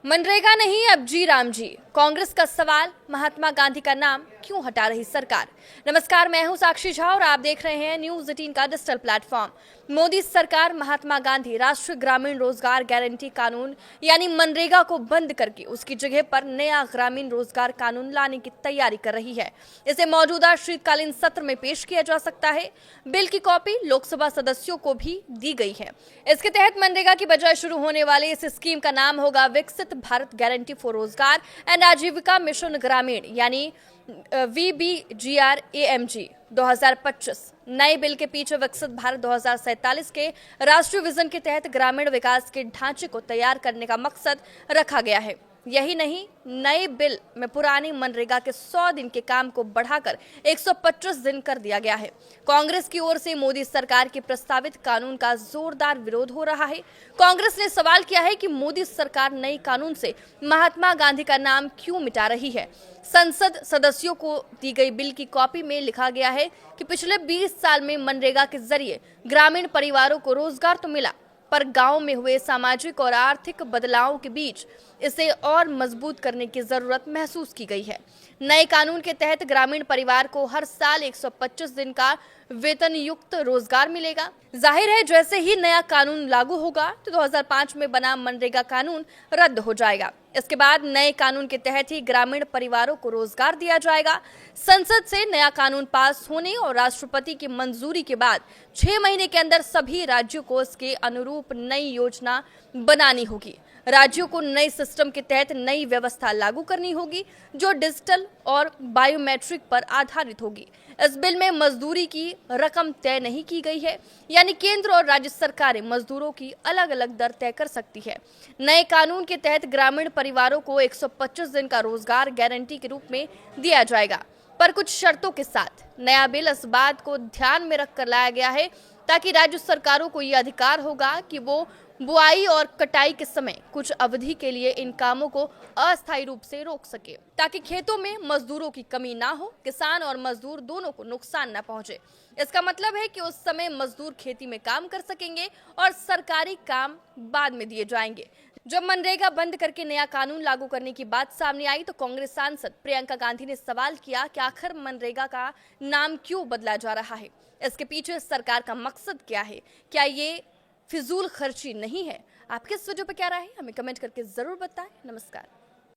मनरेगा नहीं अब जी राम जी। कांग्रेस का सवाल, महात्मा गांधी का नाम क्यों हटा रही सरकार। नमस्कार, मैं हूं साक्षी झा और आप देख रहे हैं न्यूज 18 का डिजिटल प्लेटफॉर्म। मोदी सरकार महात्मा गांधी राष्ट्रीय ग्रामीण रोजगार गारंटी कानून यानी मनरेगा को बंद करके उसकी जगह पर नया ग्रामीण रोजगार कानून लाने की तैयारी कर रही है। इसे मौजूदा शीतकालीन सत्र में पेश किया जा सकता है। बिल की कॉपी लोकसभा सदस्यों को भी दी गई है। इसके तहत मनरेगा की बजाय शुरू होने वाले इस स्कीम का नाम होगा विकसित भारत गारंटी फॉर रोजगार एंड आजीविका मिशन ग्रामीण यानी VBGRAMG 2025। नए बिल के पीछे विकसित भारत 2047 के राष्ट्रीय विजन के तहत ग्रामीण विकास के ढांचे को तैयार करने का मकसद रखा गया है। यही नहीं, नए बिल में पुरानी मनरेगा के 100 दिन के काम को बढ़ाकर 125 दिन कर दिया गया है। कांग्रेस की ओर से मोदी सरकार के प्रस्तावित कानून का जोरदार विरोध हो रहा है। कांग्रेस ने सवाल किया है कि मोदी सरकार नए कानून से महात्मा गांधी का नाम क्यों मिटा रही है। संसद सदस्यों को दी गई बिल की कॉपी में लिखा गया है कि पिछले 20 साल में मनरेगा के जरिए ग्रामीण परिवारों को रोजगार तो मिला, पर गांव में हुए सामाजिक और आर्थिक बदलावों के बीच इसे और मजबूत करने की जरूरत महसूस की गई है। नए कानून के तहत ग्रामीण परिवार को हर साल 125 दिन का वेतन युक्त रोजगार मिलेगा। जाहिर है, जैसे ही नया कानून लागू होगा तो 2005 में बना मनरेगा कानून रद्द हो जाएगा। इसके बाद नए कानून के तहत ही ग्रामीण परिवारों को रोजगार दिया जाएगा। संसद से नया कानून पास होने और राष्ट्रपति की मंजूरी के बाद 6 महीने के अंदर सभी राज्यों को इसके अनुरूप नई योजना बनानी होगी। राज्यों को नए सिस्टम के तहत नई व्यवस्था लागू करनी होगी जो डिजिटल और बायोमेट्रिक पर आधारित होगी। इस बिल में मजदूरी की रकम तय नहीं की गई है, यानी केंद्र और राज्य सरकारें मजदूरों की अलग अलग दर तय कर सकती है। नए कानून के तहत ग्रामीण परिवारों को 125 दिन का रोजगार गारंटी के रूप में दिया जाएगा, पर कुछ शर्तों के साथ। नया बिल इस बात को ध्यान में रखकर लाया गया है ताकि राज्य सरकारों को यह अधिकार होगा कि वो बुआई और कटाई के समय कुछ अवधि के लिए इन कामों को अस्थायी रूप से रोक सके, ताकि खेतों में मजदूरों की कमी ना हो, किसान और मजदूर दोनों को नुकसान ना पहुंचे। इसका मतलब है कि उस समय मजदूर खेती में काम कर सकेंगे और सरकारी काम बाद में दिए जाएंगे। जब मनरेगा बंद करके नया कानून लागू करने की बात सामने आई तो कांग्रेस सांसद प्रियंका गांधी ने सवाल किया कि आखिर मनरेगा का नाम क्यों बदला जा रहा है, इसके पीछे सरकार का मकसद क्या है, क्या ये फिजूल खर्ची नहीं है। आपके इस वीडियो पर क्या राय है, हमें कमेंट करके जरूर बताएं। नमस्कार।